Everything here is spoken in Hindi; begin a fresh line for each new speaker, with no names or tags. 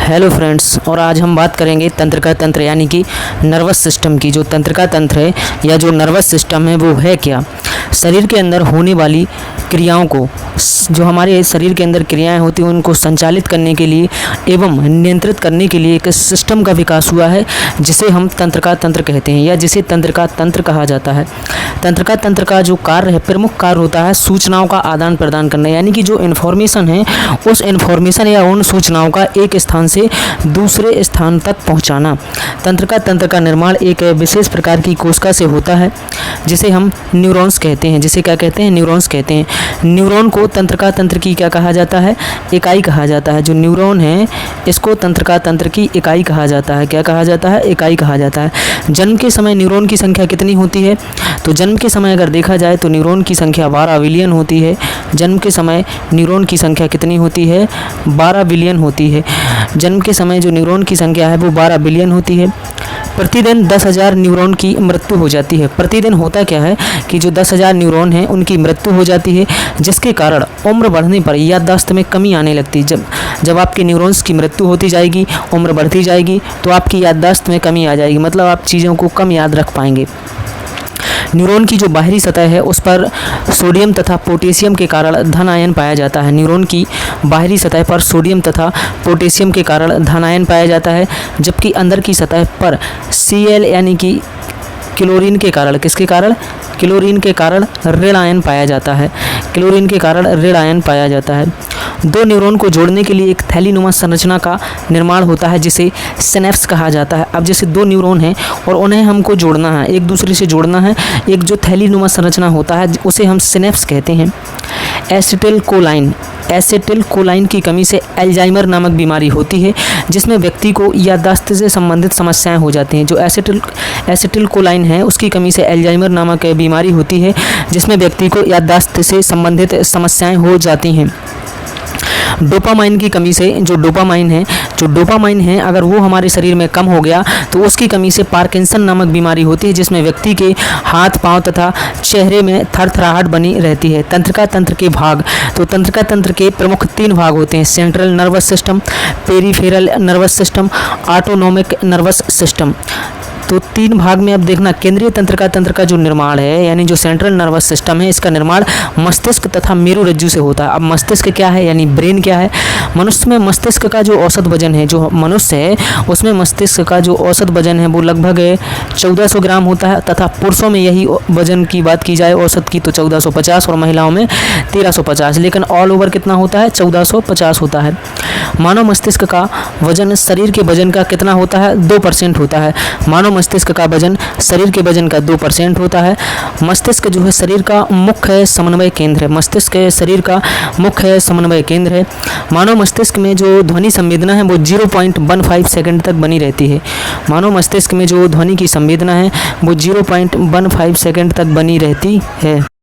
हेलो फ्रेंड्स, और आज हम बात करेंगे तंत्रिका तंत्र यानी कि नर्वस सिस्टम की। जो तंत्रिका तंत्र है या जो नर्वस सिस्टम है वो है क्या। शरीर के अंदर होने वाली क्रियाओं को, जो हमारे शरीर के अंदर क्रियाएं होती हैं उनको संचालित करने के लिए एवं नियंत्रित करने के लिए एक सिस्टम का विकास हुआ है जिसे हम तंत्रिका तंत्र कहते हैं या जिसे तंत्रिका तंत्र कहा जाता है। तंत्रिका तंत्र का जो कार्य है, प्रमुख कार्य होता है सूचनाओं का आदान प्रदान करना, यानी कि जो इन्फॉर्मेशन है उस इन्फॉर्मेशन या उन सूचनाओं का एक स्थान से दूसरे स्थान तक पहुंचाना। तंत्रिका तंत्र का निर्माण एक विशेष प्रकार की कोशिका से होता है जिसे हम न्यूरॉन्स कहते हैं। जिसे क्या कहते हैं? न्यूरॉन्स कहते हैं। न्यूरॉन को तंत्रिका तंत्र की क्या कहा जाता है? इकाई कहा जाता है। जो न्यूरॉन है इसको तंत्रिका तंत्र की इकाई कहा जाता है। क्या कहा जाता है? इकाई कहा जाता है। जन्म के समय न्यूरॉन की संख्या कितनी होती है? तो जन्म के समय अगर देखा जाए तो न्यूरॉन की संख्या 12 बिलियन होती है। जन्म के समय न्यूरॉन की संख्या कितनी होती है? 12 बिलियन होती है। जन्म के समय जो न्यूरॉन की संख्या है वो 12 बिलियन होती है। प्रतिदिन 10,000 न्यूरॉन की मृत्यु हो जाती है। प्रतिदिन होता क्या है कि जो 10,000 न्यूरॉन हैं उनकी मृत्यु हो जाती है, जिसके कारण उम्र बढ़ने पर याददाश्त में कमी आने लगती है। जब आपके न्यूरॉन्स की मृत्यु होती जाएगी, उम्र बढ़ती जाएगी, तो आपकी याददाश्त में कमी आ जाएगी, मतलब आप चीज़ों को कम याद रख पाएंगे। न्यूरॉन की जो बाहरी सतह है उस पर सोडियम तथा पोटेशियम के कारण धन आयन पाया जाता है। न्यूरॉन की बाहरी सतह पर सोडियम तथा पोटेशियम के कारण धन आयन पाया जाता है, जबकि अंदर की सतह पर Cl यानी कि क्लोरीन के कारण, किसके कारण? क्लोरीन के कारण ऋण आयन पाया जाता है। क्लोरीन के कारण ऋण आयन पाया जाता है। दो न्यूरॉन को जोड़ने के लिए एक थैलीनुमा संरचना का निर्माण होता है जिसे सिनेप्स कहा जाता है। अब जैसे दो न्यूरॉन हैं और उन्हें हमको जोड़ना है, एक दूसरे से जोड़ना है, एक जो थैलीनुमा संरचना होता है उसे हम सिनेप्स कहते हैं। एसिटिल कोलाइन की कमी से अल्जाइमर नामक बीमारी होती है जिसमें व्यक्ति को याददाश्त से संबंधित समस्याएं हो जाती हैं। जो एसिटिल कोलाइन है उसकी कमी से अल्जाइमर नामक बीमारी होती है जिसमें व्यक्ति को याददाश्त से संबंधित समस्याएं हो जाती हैं। डोपामाइन की कमी से जो डोपामाइन है अगर वो हमारे शरीर में कम हो गया तो उसकी कमी से पार्किंसन नामक बीमारी होती है जिसमें व्यक्ति के हाथ पांव तथा चेहरे में थरथराहट बनी रहती है। तंत्रिका तंत्र के भाग, तो तंत्रिका तंत्र के प्रमुख 3 भाग होते हैं: central nervous system, peripheral nervous system, autonomic nervous system. तो 3 भाग में अब देखना, केंद्रीय तंत्रिका तंत्र का जो निर्माण है यानी जो सेंट्रल नर्वस सिस्टम है इसका निर्माण मस्तिष्क तथा मेरुरज्जु से होता है। अब मस्तिष्क क्या है यानी ब्रेन क्या है? मनुष्य में मस्तिष्क का जो औसत वजन है, जो मनुष्य है उसमें मस्तिष्क का जो औसत वजन है वो लगभग 1400 ग्राम होता है तथा पुरुषों में यही वजन की बात की जाए औसत की तो 1450 और महिलाओं में 1350, लेकिन ऑल ओवर कितना होता है? 1450 होता है। मानव मस्तिष्क का वजन शरीर के वजन का कितना होता है? 2% होता है। मानव मस्तिष्क का वजन शरीर के वजन का 2% होता है। मस्तिष्क जो है शरीर का मुख्य समन्वय केंद्र है। मस्तिष्क शरीर का मुख्य समन्वय केंद्र है। मानव मस्तिष्क में जो ध्वनि संवेदना है वो 0.15 सेकंड तक बनी रहती है। मानव मस्तिष्क में जो ध्वनि की संवेदना है वो 0.15 सेकंड तक बनी रहती है।